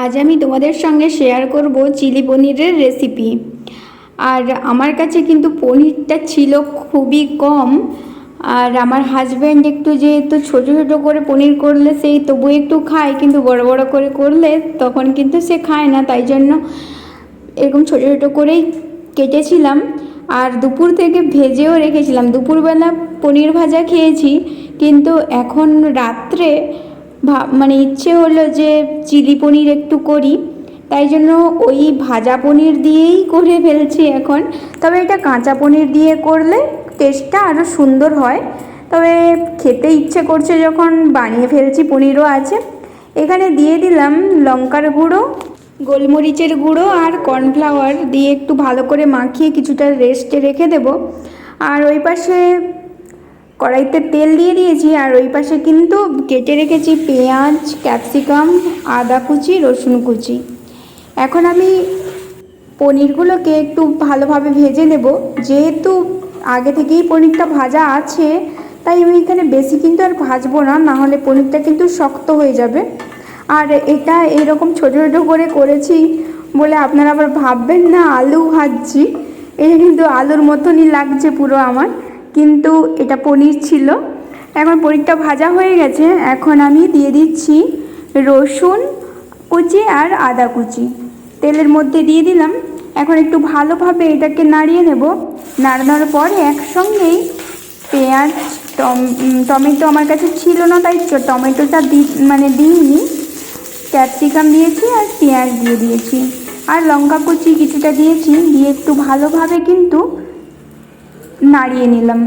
আজ আমি তোমাদের সঙ্গে শেয়ার করব চিলি পনিরের রেসিপি। আর আমার কাছে কিন্তু পনিরটা ছিল খুবই কম। আর আমার হাজব্যান্ড একটু যেহেতু ছোটো ছোটো করে পনির করলে সেই তবু একটু খায়, কিন্তু বড় বড় করে করলে তখন কিন্তু সে খায় না। তাই জন্য এরকম ছোটো ছোটো করেই কেটেছিলাম। আর দুপুর থেকে ভেজেও রেখেছিলাম। দুপুরবেলা পনির ভাজা খেয়েছি, কিন্তু এখন রাত্রে মানে ইচ্ছে হলো যে চিলি পনির একটু করি, তাই জন্য ওই ভাজা পনির দিয়েই করে ফেলছি এখন। তবে এটা কাঁচা পনির দিয়ে করলে টেস্টটা আরও সুন্দর হয়। তবে খেতে ইচ্ছে করছে যখন বানিয়ে ফেলছি, পনিরও আছে। এখানে দিয়ে দিলাম লঙ্কার গুঁড়ো, গোলমরিচের গুঁড়ো আর কর্নফ্লাওয়ার দিয়ে একটু ভালো করে মাখিয়ে কিছুটা রেস্টে রেখে দেব। আর ওই পাশে কড়াইতে তেল দিয়ে দিয়েছি। আর ওই পাশে কিন্তু কেটে রেখেছি পেঁয়াজ, ক্যাপসিকাম, আদা কুচি, রসুন কুচি। এখন আমি পনিরগুলোকে একটু ভালোভাবে ভেজে নেব। যেহেতু আগে থেকেই পনিরটা ভাজা আছে, তাই আমি এখানে বেশি কিন্তু আর ভাজবো না, নাহলে পনিরটা কিন্তু শক্ত হয়ে যাবে। আর এটা এরকম ছোটো ছোটো করে করেছি বলে আপনারা আবার ভাববেন না আলু ভাজছি। এটা কিন্তু আলুর মতনই লাগছে পুরো আমার, কিন্তু এটা পনির ছিল। এখন পনিরটা ভাজা হয়ে গেছে। এখন আমি দিয়ে দিচ্ছি রসুন কুচি আর আদা কুচি, তেলের মধ্যে দিয়ে দিলাম। এখন একটু ভালোভাবে এটাকে নাড়িয়ে নেব। নাড়ানোর পরে একসঙ্গেই পেঁয়াজ, টমেটো আমার কাছে ছিল না, তাই টমেটোটা দিইনি। ক্যাপসিকাম দিয়েছি আর পেঁয়াজ দিয়ে দিয়েছি, আর লঙ্কা কুচি কিছুটা দিয়েছি। দিয়ে একটু ভালোভাবে কিন্তু নাড়িয়ে নিলাম।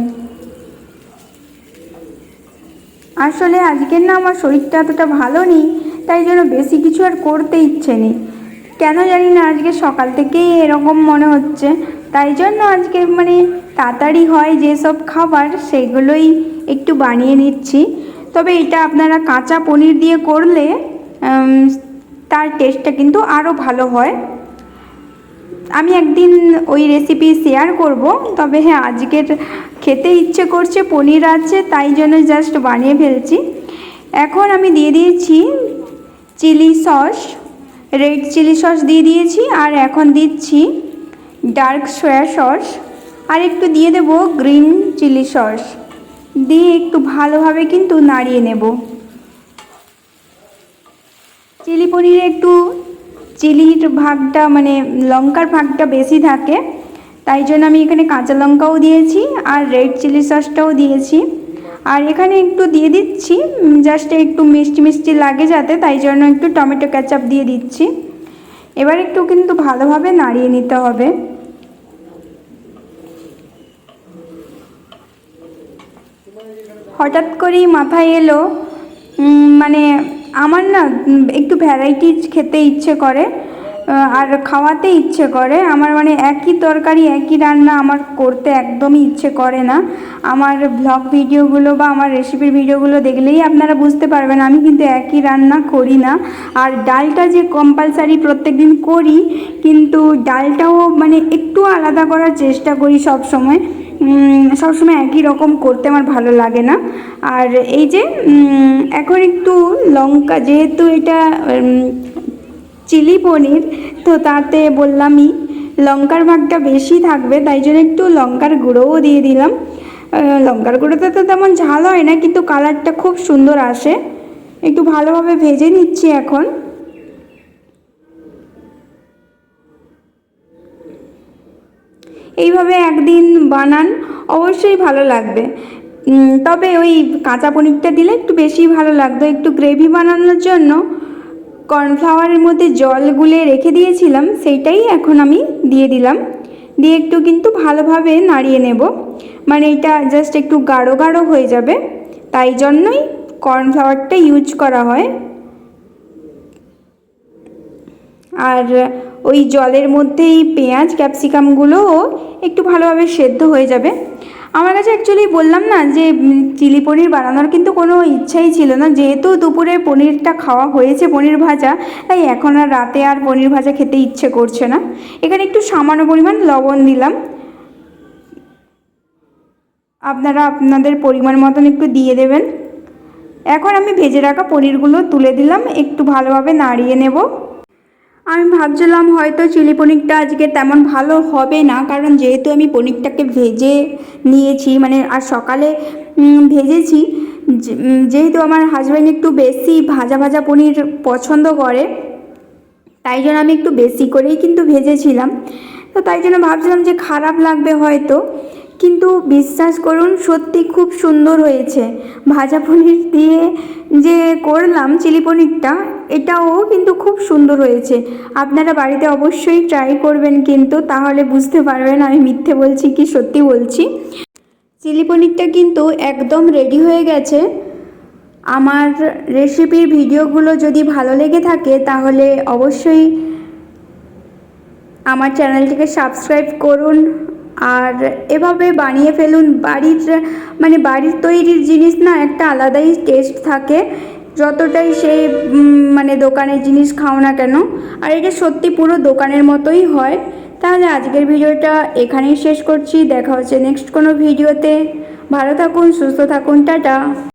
আসলে আজকের না আমার শরীরটা এতটা ভালো নেই, তাই জন্য বেশি কিছু আর করতে ইচ্ছে নেই। কেন জানি না, আজকে সকাল থেকেই এরকম মনে হচ্ছে। তাই জন্য আজকে তাড়াতাড়ি হয় যেসব খাবার সেগুলোই একটু বানিয়ে নিচ্ছি। তবে এটা আপনারা কাঁচা পনির দিয়ে করলে তার টেস্টটা কিন্তু আরও ভালো হয়। আমি একদিন ওই রেসিপি শেয়ার করব। তবে হ্যাঁ, আজকের খেতে ইচ্ছে করছে, পনির আছে, তাই জন্য জাস্ট বানিয়ে ফেলছি। এখন আমি দিয়ে দিয়েছি chilli sauce, red chilli sauce দিয়ে দিয়েছি। আর এখন দিচ্ছি ডার্ক সয়া সস, আর একটু দিয়ে দেব গ্রিন চিলি সস। দিয়ে একটু ভালোভাবে কিন্তু নাড়িয়ে নেব। চিলি পনিরে একটু চিলির ভাগটা লঙ্কার ভাগটা বেশি থাকে, তাই জন্য আমি এখানে কাঁচা লঙ্কাও দিয়েছি আর রেড চিলি সসটাও দিয়েছি। আর এখানে একটু দিয়ে দিচ্ছি জাস্ট একটু মিষ্টি মিষ্টি লাগে যাতে, তাই জন্য একটু টমেটো কেচাপ দিয়ে দিচ্ছি। এবার একটু কিন্তু ভালোভাবে নাড়িয়ে নিতে হবে। হঠাৎ করেই মাথায় এলো আমার না একটু ভ্যারাইটিজ খেতে ইচ্ছে করে আর খাওয়াতে ইচ্ছে করে। আমার একই তরকারি একই রান্না আমার করতে একদমই ইচ্ছে করে না। আমার ব্লগ ভিডিওগুলো বা আমার রেসিপির ভিডিওগুলো দেখলেই আপনারা বুঝতে পারবেন আমি কিন্তু একই রান্না করি না। আর ডালটা যে কম্পালসারি প্রত্যেক দিন করি, কিন্তু ডালটাও একটু আলাদা করার চেষ্টা করি সব সময়। সবসময় একই রকম করতে আমার ভালো লাগে না। আর এই যে এখন একটু লঙ্কা, যেহেতু এটা চিলি পনির, তো তাতে বললামই লঙ্কার ভাগটা বেশি থাকবে, তাই জন্য একটু লঙ্কার গুঁড়োও দিয়ে দিলাম। লঙ্কার গুঁড়োতে তো তেমন ঝাল হয় না, কিন্তু কালারটা খুব সুন্দর আসে। একটু ভালোভাবে ভেজে নিচ্ছি এখন। এইভাবে একদিন বানান, অবশ্যই ভালো লাগবে। তবে ওই কাঁচা পনিরটা দিলে একটু বেশি ভালো লাগতো। একটু গ্রেভি বানানোর জন্য কর্নফ্লাওয়ারের মধ্যে জল গুলে রেখে দিয়েছিলাম, সেইটাই এখন আমি দিয়ে দিলাম। দিয়ে একটু কিন্তু ভালোভাবে নাড়িয়ে নেব। এটা জাস্ট একটু গাঢ় গাঢ় হয়ে যাবে, তাই জন্যই কর্নফ্লাওয়ারটা ইউজ করা হয়। আর ওই জলের মধ্যেই পেঁয়াজ ক্যাপসিকামগুলোও একটু ভালোভাবে সেদ্ধ হয়ে যাবে। আমার কাছে অ্যাকচুয়ালি বললাম না যে চিলি পনির বানানোর কিন্তু কোনো ইচ্ছাই ছিল না। যেহেতু দুপুরে পনিরটা খাওয়া হয়েছে, পনির ভাজা, তাই এখন আর রাতে আর পনির ভাজা খেতে ইচ্ছে করছে না। এখানে একটু সামান্য পরিমাণ লবণ দিলাম, আপনারা আপনাদের পরিমাণ মতন একটু দিয়ে দেবেন। এখন আমি ভেজে রাখা পনিরগুলো তুলে দিলাম, একটু ভালোভাবে নাড়িয়ে নেব। আমি ভাবছিলাম হয়তো চিলি পনিরটা আজকে তেমন ভালো হবে না, কারণ যেহেতু আমি পনিরটাকে ভেজে নিয়েছি, মানে আর সকালে ভেজেছি, যেহেতু আমার হাজব্যান্ড একটু বেশি ভাজা ভাজা পনির পছন্দ করে, তাই জন্য আমি একটু বেশি করেই কিন্তু ভেজেছিলাম। তো তাই জন্য ভাবছিলাম যে খারাপ লাগবে হয়তো, কিন্তু বিশ্বাস করুন সত্যি খুব সুন্দর হয়েছে। ভাজা পনির দিয়ে যে করলাম চিলি পনিরটা, এটাও কিন্তু খুব সুন্দর হয়েছে। আপনারা বাড়িতে অবশ্যই ট্রাই করবেন, কিন্তু তাহলে বুঝতে পারবেন আমি মিথ্যে বলছি কি সত্যি বলছি। চিলি পনিরটা কিন্তু একদম রেডি হয়ে গেছে। আমার রেসিপির ভিডিওগুলো যদি ভালো লেগে থাকে তাহলে অবশ্যই আমার চ্যানেলটিকে সাবস্ক্রাইব করুন, আর এভাবে বানিয়ে ফেলুন। বাড়ির তৈরির জিনিস না একটা আলাদাই টেস্ট থাকে, যতটাই সে মানে দোকানের জিনিস খাও না কেন। আর এটা সত্যি পুরো দোকানের মতোই হয়। তাহলে আজকের ভিডিওটা এখানেই শেষ করছি, দেখা হচ্ছে নেক্সট কোনো ভিডিওতে। ভালো থাকুন, সুস্থ থাকুন, টাটা।